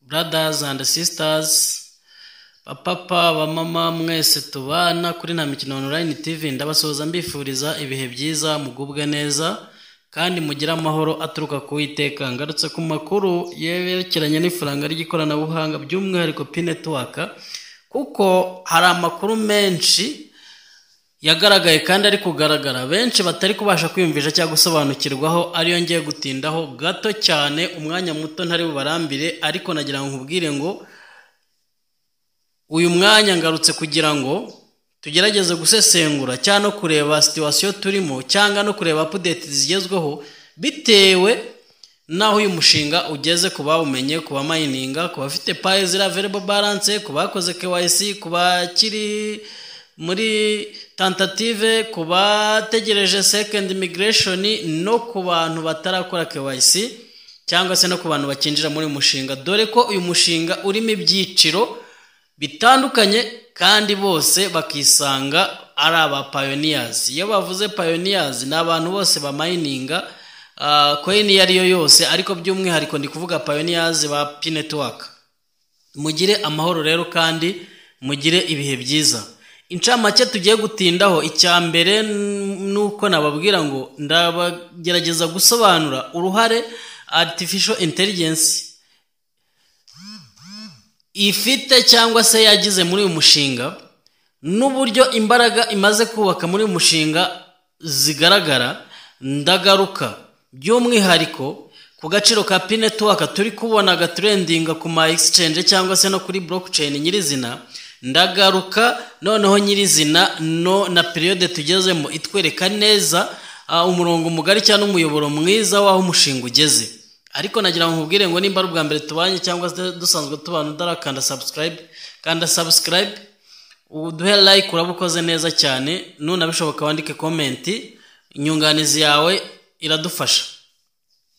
brothers and sisters, papa ba mama mwese tubana kuri nta mikino online TV, ndabasoza mbifuriza ibihe byiza, mugubwe neza kandi mugira amahoro aturuka ku Uwiteka. Ngarutse ku makuru yerekeranye n'ifaranga ry'ikoranabuhanga by'umwihariko P-Network, kuko hari amakuru menshi yagaragaye kandi ari kugaragara benshi batari kubasha kwiyumvisha cyangwa gusobanukirwaho, ariyo ngiye gutindaho gato cyane, umwanya muto ntari bubarambire, ariko nagira ngo nkubwire ngo uyu mwanya ngarutse kugira ngo tugerageze gusesengura cyangwa no kureba situation turimo cyangwa no kureba update zigezweho bitewe naho uyu mushinga ugeze, kuba umenye, kuba mininga, kuba afite paye zira available balance, kuba koze KYC, kuba kiri muri tentative, kuba tegereje second immigration, no ku bantu batarakora KYC cyangwa se no ku bantu bakinjira muri mushinga, dore ko uyu mushinga urimo ibyiciro bitandukanye kandi bose bakisanga ari aba pioneers. Iyo bavuze pioneers ni abantu bose ba mininga coin yariyo yose, ariko by'umwihariko ndi kuvuga pioneers ba P-Network. Mugire amahoro rero kandi mugire ibihe byiza. Incamake tugiye gutindaho, icya mbere nuko nababwira ngo ndabagerageza gusobanura uruhare artificial intelligence ifite cyangwa se yagize muri uyu mushinga, n'uburyo imbaraga imaze kubaka muri uyu mushinga zigaragara. Ndagaruka by'umwihariko ku gaciro ka P-Network turi kubona gatrendinga ku ma exchange cyangwa se no kuri blockchain nyirizina. Ndagaruka noneho nyirizina no na periode tugezemo itwereka neza umurongo mugari cyane umuyoboro mwiza waho umushinga ugeze. Ariko nagira ngo nkubwire ngo nimba ari ubwa mbere tubanye cyangwa se dusanzwe tubana udarakanda subscribe, uduhe like, urabukoze neza cyane, none bishoboka wandike comment, inyunganizi yawe iradufasha.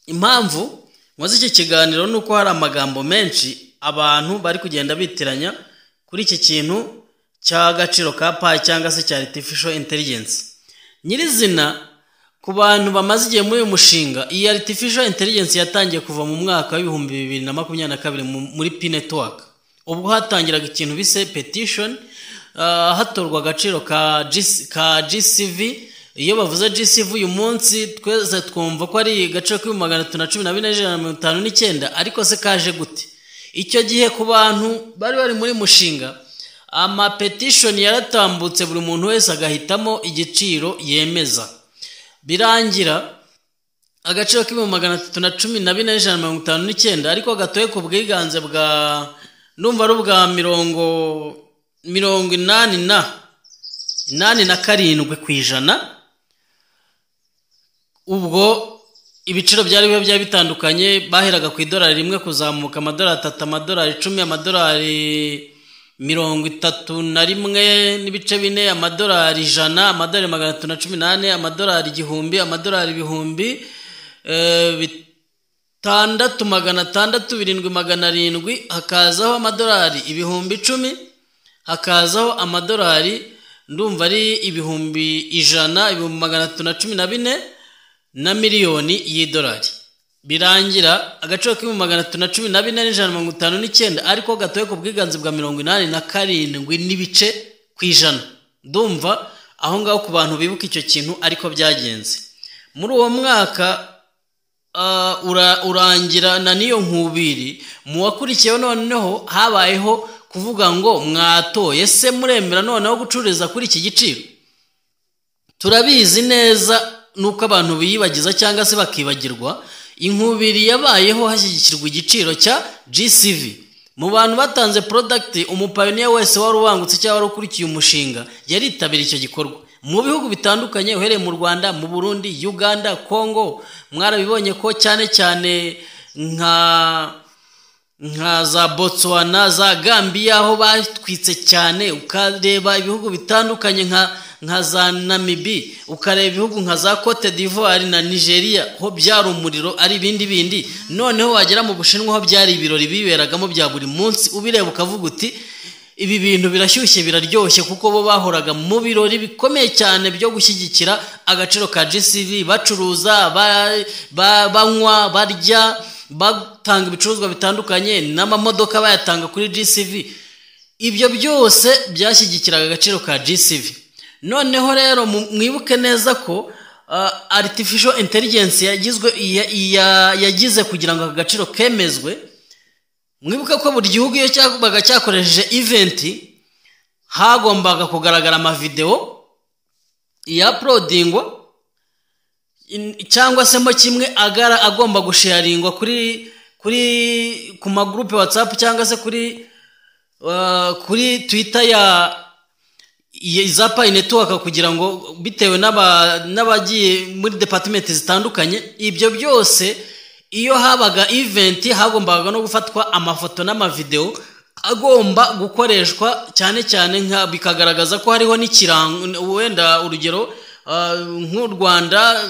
Impamvu mwazi iki kiganiro nuko hari amagambo menshi abantu bari kugenda bitiranya kuri iki kintu cy'agaciro ka payi cyangwa se cya artificial intelligence nyirizina. Ku bantu bamaze igihe muri uyu mushinga, iyi artificial intelligence yatangiye kuva mu mwaka wa 2022 muri P-Network, ubwo hatangiraga ikintu bise petition, hatorwa agaciro ka GCV. Iyo bavuze GCV uyu munsi twese twumva ko ari agaciro ka 324,159, ariko se kaje gute? Icyo gihe ku bantu bari muri mushinga, ama petition yaratambutse, buri muntu wese agahitamo igiciro yemeza. Birangira agaciro ka 324,159, ariko gatoye ku bwiganze bwa ndumva ari ubwa 87%. Ubwo ibiciro byari biba bitandukanye, baheraga ku $1 rimwe kuzamuka $3, $10, $31 n'ibice bine, $100, $100, $318, $1000, $1000, $600, $700, hakazaho $10,000, hakazaho $10,000 ndumva ari $100,000, $314 na miliyoni y'idolari. Birangira agaciro ka 314,159, ariko gatoye ku bwiganze bwa 87%. Ndumva aho ngaho ku bantu bibuka icyo kintu ariko byagenze. Muri uwo mwaka urangira na niyo nkubiri mu wakurikiyeho, noneho habayeho kuvuga ngo mwatoye se muremera noneho gucururiza kuri iki giciro. Turabizi neza nuko abantu biyibagiza cyangwa se bakibagirwa, inkubiri yabayeho hashyigikirwa igiciro cya GCV. Mu bantu batanze product, umupioneer wese wari ubangutse cyangwa wari ukurikiye umushinga yaritabira icyo gikorwa. Mu bihugu bitandukanye, uhereye mu Rwanda, mu Burundi, Uganda, Congo, mwarabibonye ko cyane cyane nka za Botswana, za Gambia aho batwitse cyane, ukareba ibihugu bitandukanye nka za Namibia, ukareba ibihugu nka za Cote d'Ivoire na Nigeria ho byari umuriro ari bindi. Noneho wagera mu Bushinwa ho byari ibirori biberagamo bya buri munsi, ubireba ukavuga uti ibi bintu birashyushye biraryoshye, kuko bo bahoraga mu birori bikomeye cyane byo gushyigikira agaciro ka GCV, bacuruza, banywa, barya, batanga ibicuruzwa bitandukanye n'amamodoka bayatanga kuri GCV. Ibyo byose byashyigikiraga agaciro ka GCV. Noneho rero mwibuke neza ko artificial intelligence yagize kugira ngo agaciro kemezwe. Mwibuke ko buri gihugu iyo cyabaga cyakoresheje event hagombaga kugaragara amavideo ya uploadingwa cyangwa se mo kimwe agomba gusharingwa kuri ku magroupe WhatsApp cyangwa se kuri Twitter ya Zapa network kugira ngo bitewe n'abagiye muri department zitandukanye. Ibyo byose iyo habaga event hagombaga no gufatwa amafoto n'amavideo agomba gukoreshwa cyane cyane bikagaragaza ko hariho n'ikirango, wenda urugero nk'u Rwanda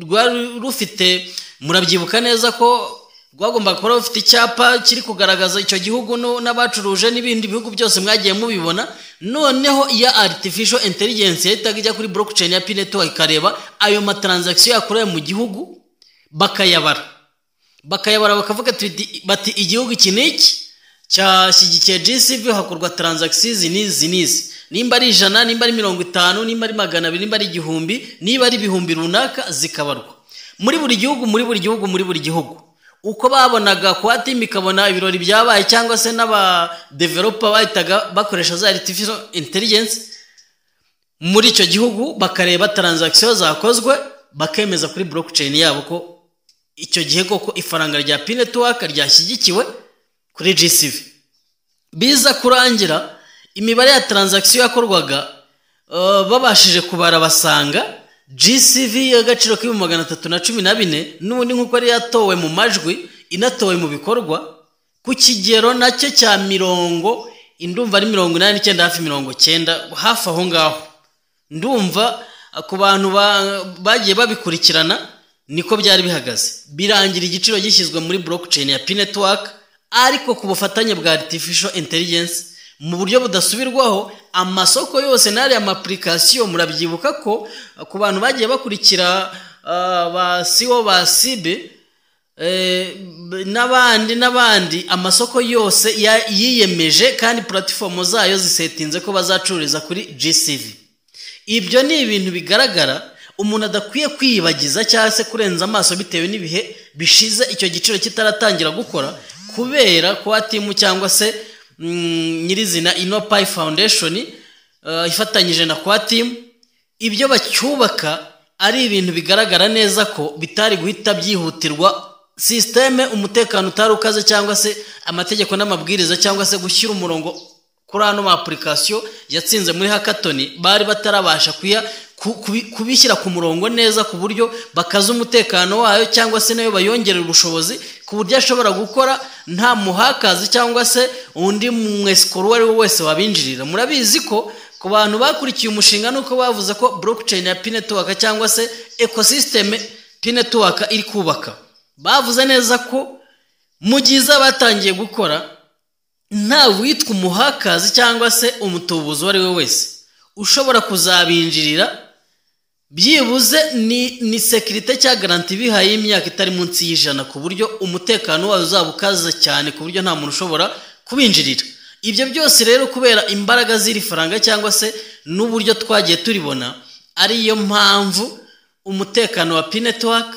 rwari rufite, murabyibuka neza ko rwagomba kuba rufite icyapa kiri kugaragaza icyo gihugu n'abacuruje n'ibindi bihugu byose mwagiye mubibona. Noneho ya artificial intelligence yahitaga ijya kuri blockchain ya P-Network ikareba ayo matransaction yakorewe mu gihugu, bakayabara bakavuga bati igihugu iki n'iki cyashyigikiye GCV, hakorwa transactions n'izi, nimba ari 100, nimba ari 50, nimba ari 200, nimba ari 1000, niba ari ibihumbi runaka zikabarwa muri buri gihugu. Uko babonaga kwa team ikabona ibirori byabaye cyangwa se n'aba developer bahitaga bakoresha za artificial intelligence muri icyo gihugu, bakareba transactions zakozwe, bakemeza kuri blockchain yabo ko icyo gihe koko ifaranga rya P-Network ryashyigikiwe kuri GCV. Biza kurangira imibare ya transaction yakorwaga babashije kubara basanga GCV y'agaciro k'314 n'ubundi nkuko ari yatowe mu majwi inatowe mu bikorwa ku kigero nacyo cya ndumva ari 89 hafi 90 hafi aho ngaho. Ndumva ku bantu bagiye babikurikirana niko byari bihagaze. Birangira igiciro gishyizwe muri blockchain ya P-Network ariko ku bufatanye bwa artificial intelligence mu buryo budasubirwaho. Amasoko yose n'ari amapplication, murabyibuka ko ku bantu bagiye bakurikira ba CEO ba Sibe n'abandi amasoko yose yiyemeje kandi platform zayo zisetinze ko bazacururiza kuri GCV. Ibyo ni ibintu bigaragara umuntu adakwiye kwiyibagiza cyangwa se kurenza amaso bitewe n'ibihe bishize icyo giciro kitaratangira gukora, kubera ko atimu cyangwa se nyirizina InnoPi Foundation ifatanyije na Quatim ibyo bacyubaka ari ibintu bigaragara neza ko bitari guhita byihutirwa. Systeme umutekano utarukaze cyangwa se amategeko n'amabwiriza cyangwa se gushyira umurongo kuri ano application yatsinze muri hackathon bari batarabasha kubishyira ku murongo neza ku buryo bakaza umutekano wayo cyangwa se nayo bayongerera ubushobozi ku buryo ashobora gukora nta muhakazi cyangwa se undi mwescoro wari wese wabinjirira. Murabizi ko ku bantu bakurikiye umushinga nuko bavuze ko blockchain ya P-Network cyangwa se ecosystem P-Network iri kubaka, bavuze neza ko mu gihe batangiye gukora nta witwa umuhakazi cyangwa se umutubuzi wari we wese ushobora kuzabinjirira, byibuze ni security cya garanti bihaye imyaka itari munsi y'ijana ku buryo umutekano wayo uzabukaza cyane ku buryo nta muntu ushobora kubinjirira. Ibyo byose rero kubera imbaraga ziri faranga cyangwa se n'uburyo twagiye turibona, ariyo mpamvu umutekano wa P-Network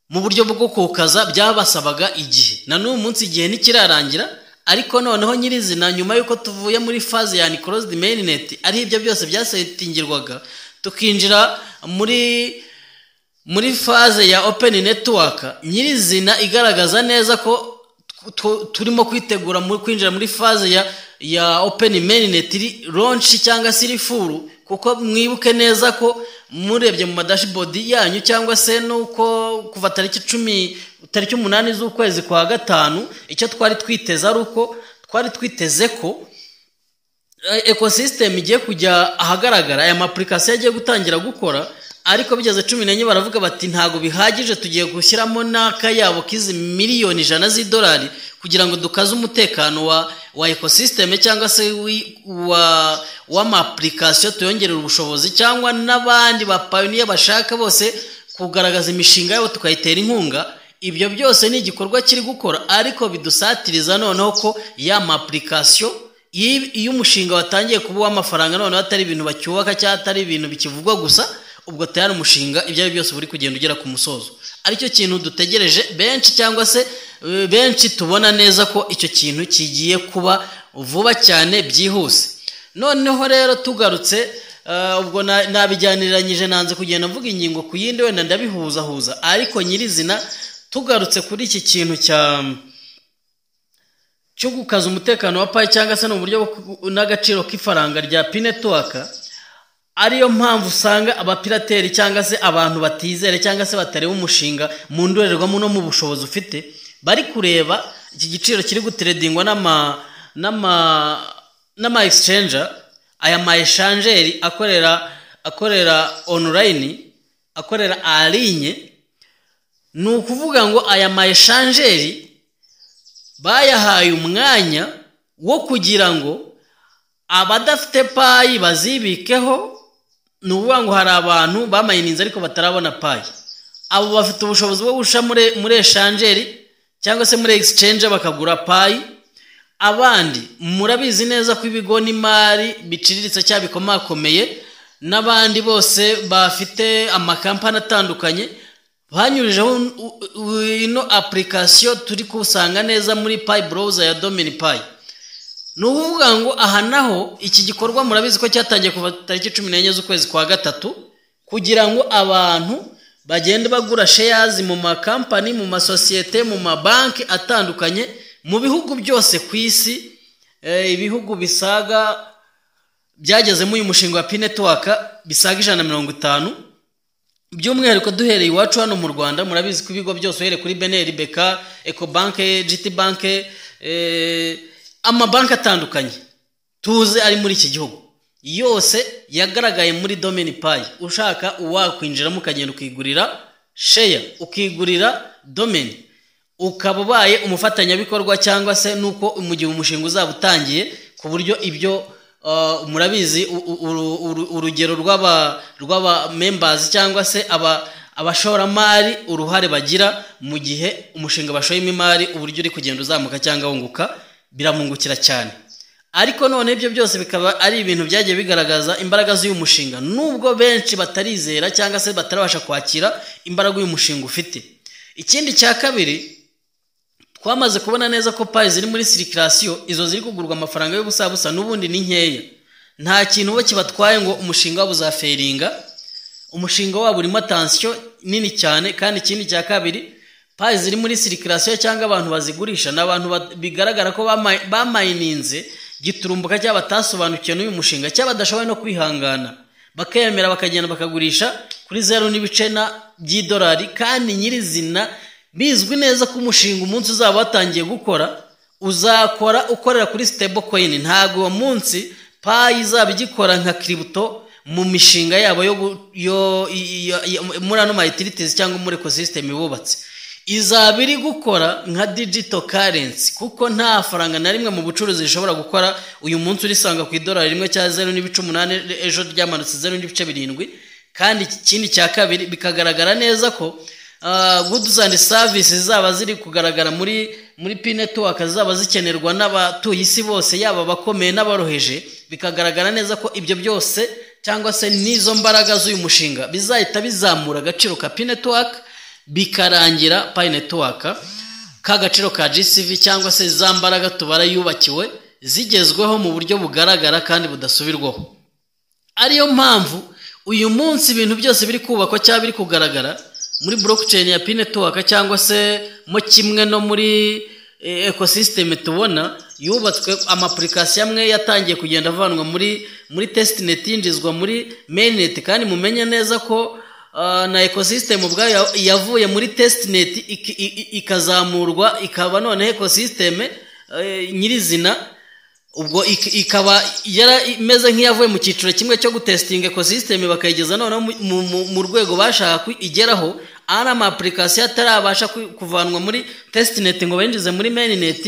mu buryo bwo kukaza byabasabaga igihe. Na n'uyu munsi igihe ntikirarangira, ariko noneho nyirizina nyuma yuko tuvuye muri phase ya unclosed mainnet ari ibyo byose byasetingirwaga tukinjira muri phase ya open network nyirizina igaragaza neza ko turimo kwitegura muri kwinjira muri phase ya open mainnet launch cyangwa se full, kuko mwibuke neza ko murebye mu madashboard yanyu cyangwa se nuko kuva tariki 8 z'ukwezi kwa gatanu icyo twari twiteze ari uko twari twiteze ko ecosystem igiye kujya ahagaragara, aya application yagiye gutangira gukora, ariko bigeze 14 baravuga bati ntago bihagije, tugiye gushyiramo n'akayabo kizi miliyoni 100 z'idolari kugira ngo dukaze umutekano wa ecosystem cyangwa se wa application tuyongerera ubushobozi, cyangwa n'abandi ba pioneer bashaka bose kugaragaza imishinga yabo tukayitera inkunga. ibyo byose ni igikorwa kiri gukora, ariko bidusatiriza noneho ko ya application iyo umushinga watangiye kuba w'amafaranga noneho atari ibintu bacyubaka cyangwa atari ibintu bikivugwa gusa, ubwo tayari umushinga ibyo ari byose buri kugenda ugera ku musozo. Aricyo kintu dutegereje benshi, cyangwa se benshi tubona neza ko icyo kintu kigiye kuba vuba cyane byihuse. Noneho rero tugarutse, ubwo nabijyaniranyije, nanze kugenda mvuga ingingo ku yindi, wenda ndabihuzahuza, ariko nyirizina tugarutse kuri iki kintu cyo gukaza umutekano wa Pi, cyangwa se no buryo n'agaciro k'ifaranga rya Pi Network, ariyo mpamvu usanga abapirateri cyangwa se abantu batizere cyangwa se batareba umushinga mu ndorerwamo no mu bushobozi ufite, bari kureba iki giciro kiri gutredingwa n'ama exchanger, aya ma échangeurs akorera online, akorera en ligne. Ni ukuvuga ngo aya ma échangeurs bayahaye umwanya wo kugira ngo abadafite Pi bazibikeho. Ni ukuvuga ngo hari abantu bamayininze ariko batarabona Pi, abo bafite ubushobozi bwo gusha muri échangeurs cyangwa se muri exchange bakagura Pi. Abandi murabizi neza ko ibigo n'imari biciriritse cyangwa bikomakomeye n'abandi bose bafite amakampani atandukanye banyurijeho ino application turi kusanga neza muri Pi browser ya Domain Pi. Ni ukuvuga ngo aha naho iki gikorwa murabizi ko cyatangiye kuva tariki 14 z'ukwezi kwa gatatu, kugira ngo abantu bagende bagura shares mu makampani, mu masosiyete, mu mabanki atandukanye mu bihugu byose ku isi. Ibihugu bisaga byageze mu uyu mushinga wa Pi Network bisaga 150, by'umwihariko duhereye iwacu hano mu Rwanda. Murabizi ko ibigo byose uhereye kuri BNL, BK, Ecobank, GT Bank, amabanki atandukanye tuze ari muri iki gihugu yose yagaragaye muri Domain Pi. Ushaka uwakwinjiramo ukagenda ukigurira share, ukigurira domain, ukaba ubaye umufatanyabikorwa, cyangwa se nuko mu gihe umushinga uzaba utangiye, ku buryo ibyo murabizi urugero rw'aba members cyangwa se abashoramari uruhare bagira mu gihe umushinga bashoyemo imari, uburyo uri kugenda uzamuka cyangwa wunguka, biramungukira cyane. Ariko none ibyo byose bikaba ari ibintu byagiye bigaragaza imbaraga z'uyu mushinga, nubwo benshi batarizera cyangwa se batarabasha kwakira imbaraga uyu mushinga ufite. Ikindi cya kabiri, twamaze kubona neza ko Pi ziri muri circulation, izo ziri kugurwa amafaranga y'ubusabusa n'ubundi ni nkeya, nta kintu bo kibatwaye ngo umushinga wabo uzaferinga. Umushinga wabo urimo attention nini cyane. Kandi ikindi cya kabiri, Pi ziri muri circulation cyangwa abantu bazigurisha n'abantu bigaragara ko bamayininze giturumbuka cyangwa batasobanukiye n'uyu mushinga, cyangwa badashoboye no kwihangana, bakayemera bakagenda bakagurisha kuri 0.9 by'idolari. kandi nyirizina bizwi neza ko umushinga umunsi uzaba watangiye gukora, uzakora ukorera kuri stable coin. Ntago uwo munsi Pi izaba igikora nka crypto mu mishinga yabo yo muri ano ma utilities cyangwa muri ecosystem bubatse. Izaba iri gukora nka digital currency, kuko nta faranga na rimwe mu bucuruzi rishobora gukora uyu munsi urisanga ku idolari rimwe cya 0.8, ejo ryamanutse 0.7. kandi ikindi cya kabiri, bikagaragara neza ko goods and services zaba ziri kugaragara muri Pi Network zaba zikenerwa n'abatuye isi bose, yaba abakomeye n'abaroheje. Bikagaragara neza ko ibyo byose cyangwa se n'izo mbaraga z'uyu mushinga bizahita bizamura agaciro ka Pi Network, bikarangira Pi Network k'agaciro ka GCV cyangwa se za mbaraga tubara yubakiwe zigezweho mu buryo bugaragara kandi budasubirwaho. Ariyo mpamvu uyu munsi ibintu byose biri kubakwa cyangwa biri kugaragara muri blockchain ya Pi Network, cyangwa se mo kimwe no muri ecosystem tubona yubatswe. Amapplication amwe yatangiye kugenda avanwa muri testnet yinjizwa muri mainnet, kandi mumenye neza ko na ecosystem ubwayo yavuye muri testnet ikazamurwa ikaba none ecosystem nyirizina. Ubwo ikaba yarameze nk'iyavuye mu cyiciro kimwe cyo gutestinga ecosystem bakayigeza none mu rwego bashaka igeraho. Ana ama application atarabasha kuvanwa muri testnet ngo benjize muri mainnet,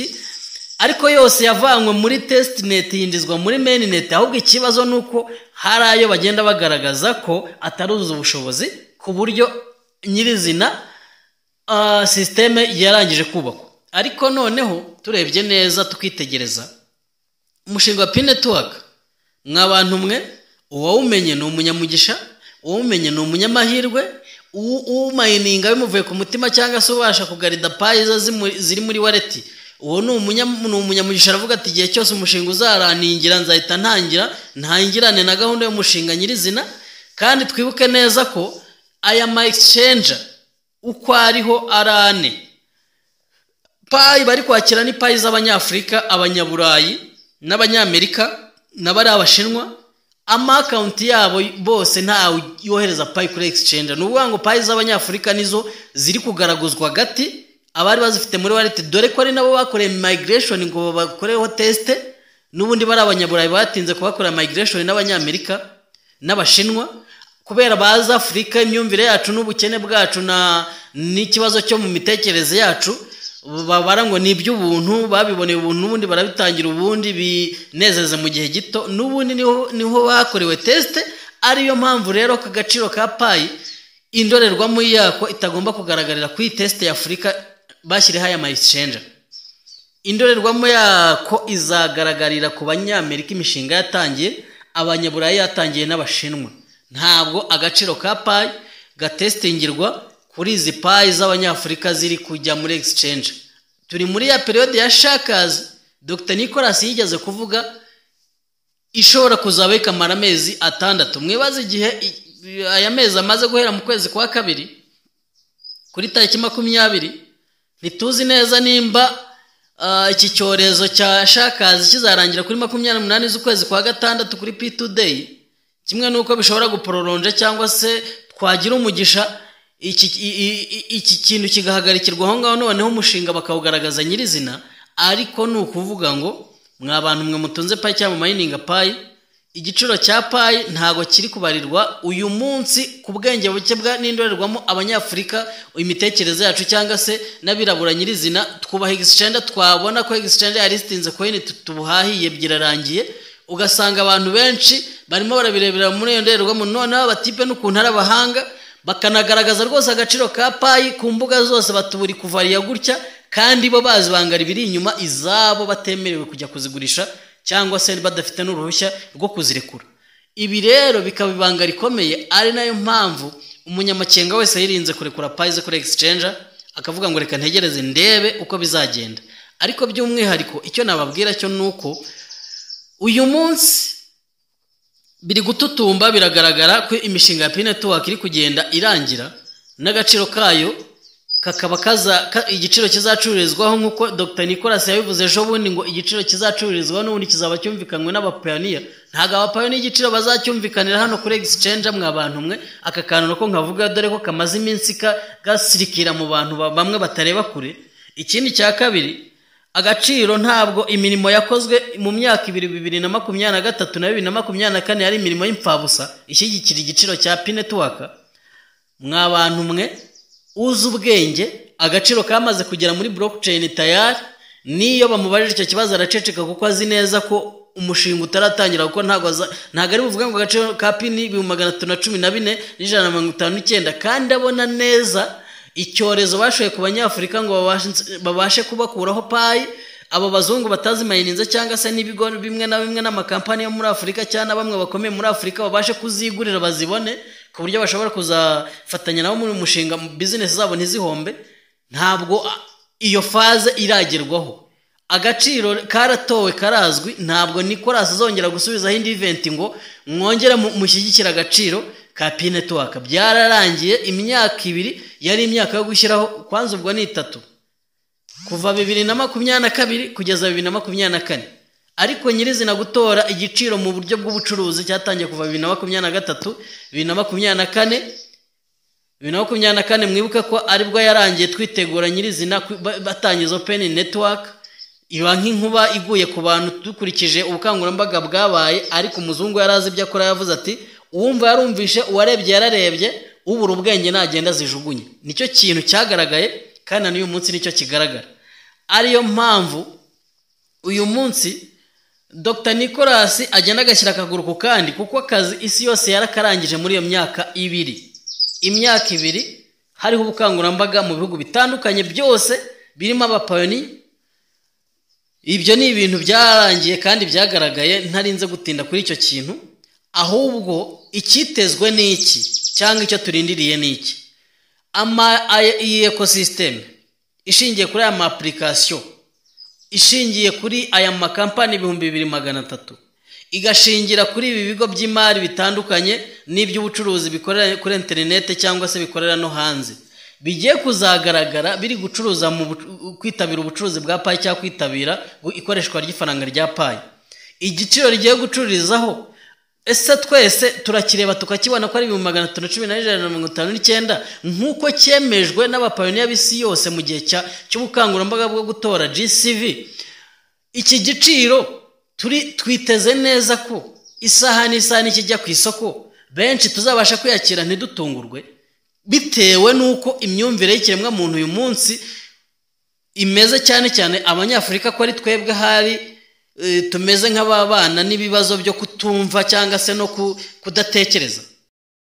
ariko yose yavanywe muri testnet yindizwa muri mainnet. Ahubwo ikibazo nuko hari ayo bagenda bagaragaza ko ataruzuza ubushobozi, ku buryo nyirizina systeme yarangije kubakwa. Ariko noneho turebye neza tukitegereza umushinga wa Pi Network mw'abantu mwe uwawumenye ni umunyamugisha, uwawumenye ni umunyamahirwe, umayininga bimuvuye ku mutima cyangwa se ubasha kugarida payiza ziri muri wallet. Uwo ni umunyamugisha aravuga ati igihe cyose umushinga uzaraningira nzahita ntangirane na gahunda y'umushinga nyirizina. Kandi twibuke neza ko aya ma exchange uko ariho arane payi bari kwakira ni payi z'abanyafrika, abanyaburayi n'abanyamerika n'abari abashinwa. Ama account yabo bose nta yohereza payi kuri exchange. Nuvuga ngo payi z'abanyafrika nizo ziri kugaraguzwa gati abari bazifite muri wallet, dore ko ari nabo bakoreye migration ngo bakoreho test. Nubundi bari abanyaburayi batinze kubakora migration n'abanyamerika n'abashinwa kubera baza Afrika imyumvire yacu n'ubukene bwacu n'ikibazo cyo mu mitekerereze yacu. Babara ngo ni iby'ubuntu, babiboneye ubuntu n'ubundi barabitangira ubundi binezeze mu gihe gito. N'ubundi niho bakorewe test. Ariyo mpamvu rero ka gaciro ka payi indorerwamo yako itagomba kugaragarira kuri test ya Afrika bashyiriho aya ma exchange. Indorerwamo yako izagaragarira ku banyamerika imishinga yatangiye, abanyaburayi yatangiye n'abashinwa. Ntabwo agaciro ka payi gatestingirwa kuri izi payi z'abanyafrika ziri kujya muri exchange. Turi muri ya periode ya shakazi Dr. Nicolas yigeze kuvuga ishobora kuzaba ikamara amezi 6. Mwibaze igihe aya mezi amaze guhera mu kwezi kwa kabiri kuri tariki 20. Ntituzi neza nimba iki cyorezo cya shakazi kizarangira kuri 28 z'ukwezi kwa gatandatu kuri P2 day. Kimwe nuko bishobora guprolonge cyangwa se twagira umugisha iki kintu kigahagarikirwa aho ngaho noneho umushinga bakawugaragaza nyirizina. Ariko ni ukuvuga ngo mw'abantu mwe mutunze payi cyangwa mining payi, igiciro cya payi ntago kiri kubarirwa uyu munsi ku bwenge buke bwa n'indorerwamo abanyafrika imitekerereze yacu cyangwa se nabirabura nyirizina. Twubaha exchange, twabona ko exchange yaristinze coin tubuhahiye byirarangiye, ugasanga abantu benshi barimo barabirebera muri iyo ndorerwamo. Noneho abatipe n'ukuntu ari abahanga bakanagaragaza rwose agaciro ka payi ku mbuga zose batuburi kuvariya gutya, kandi bo bazi bangara biri inyuma izabo batemerewe kujya kuzigurisha cyangwa se badafite n'uruhushya rwo kuzirekura. Ibi rero bikaba ibanga rikomeye, ari nayo mpamvu umunyamakenga wese yirinze kurekura payi ze kuri exchange akavuga ngo reka ntegereze ndebe uko bizagenda. Ariko by'umwihariko icyo nababwira cyo nuko uyu munsi biri gututumba, biragaragara ko imishinga ya Pi Network iri kugenda irangira n'agaciro kayo kakaba igiciro kizacururizwaho nkuko Dr. Nicolas yabivuze ejo bundi ngo igiciro kizacururizwaho n'ubundi kizaba cyumvikanwe n'abapioneer. Ntago abapioneer igiciro bazacyumvikanira hano kuri exchange mw'abantu mwe. Aka kantu nako nkavuga dore ko kamaze iminsi gasirikira mu bantu bamwe batareba kure. Ikindi cya kabiri, agaciro ntabwo imirimo yakozwe mu myaka 2023 na 2024 yari imirimo y'imfabusa ishyigikira igiciro cya Pi Network. Mw'abantu mwe uzi ubwenge, agaciro kamaze kugera muri blockchain tayari. Niyo bamubajije icyo kibazo araceceka kuko azi neza ko umushinga utaratangira, kuko ntago ari buvuga ngo agaciro ka Pi ni 314 n' 159, kandi abona neza icyorezo bashoye ku banyafrika ngo babashe kubakuraho payi. Abo bazungu batazi mayininze cyangwa se n'ibigo bimwe na bimwe n'amakampani yo muri Afrika cyane bamwe bakomeye muri Afrika babashe kuzigurira bazibone ku buryo bashobora kuzafatanya nabo muri umushinga business zabo ntizihombe. Ntabwo iyo faze iragerwaho. Agaciro karatowe karazwi. Ntabwo Nicolas azongera gusubizaho indi event ngo mwongere mushyigikira agaciro ka Pi Network. Byararangiye. Imyaka 2 yari imyaka yo gushyiraho, kwanza ubwo ni 3 kuva 2022 kugeza 2024. Ariko nyirizina gutora igiciro mu buryo bw'ubucuruzi cyatangiye kuva 2023 2024 mwibuka ko aribwo yarangiye twitegura nyirizina batangiza Open Network. Iba nk'inkuba iguye ku bantu dukurikije ubukangurambaga bwabaye. Ariko umuzungu yarazi ibyo akora, yavuze ati uwumva yarumvishe, uwarebye yararebye, ubura ubwenge nagenda zijugunye. Nicyo kintu cyagaragaye kandi n'uyu munsi nicyo kigaragara. Ariyo mpamvu uyu munsi Dr. Nicolas agenda agashyira akaguru ku kandi, kuko akazi isi yose yarakarangije muri iyo myaka 2. Imyaka 2 hariho ubukangurambaga mu bihugu bitandukanye byose birimo abapayoni. Ibyo ni ibintu byarangiye kandi byagaragaye, ntarinze gutinda kuri icyo kintu. Ahubwo icyitezwe ni iki cyangwa icyo turindiriye ni iki? Iyi ecosystem ishingiye kuri aya application, ishingiye kuri aya makampani 2300, igashingira kuri ibi bigo by'imari bitandukanye n'iby'ubucuruzi bikorera kuri internet cyangwa se bikorera no hanze, bigiye kuzagaragara biri gucuruza mu kwitabira ubucuruzi bwa Pi cyangwa kwitabira ikoreshwa ry'ifaranga rya Pi. Igiciro rigiye gucururizaho ese twese turakireba tukakibona ko ari 311,159 nk'uko cyemejwe n'abapayoniya b'isi yose mu gihe cy'ubukangurambaga bwo gutora GCV. Iki giciro twiteze neza ko isaha n'isaha nikijya ku isoko benshi tuzabasha kwiyakira ntidutungurwe, bitewe nuko imyumvire y'ikiremwa muntu uyu munsi imeze, cyane cyane abanyafurika ko ari twebwe hari tumeze nk'ababana n'ibibazo byo kutumva cyangwa se no kudatekereza.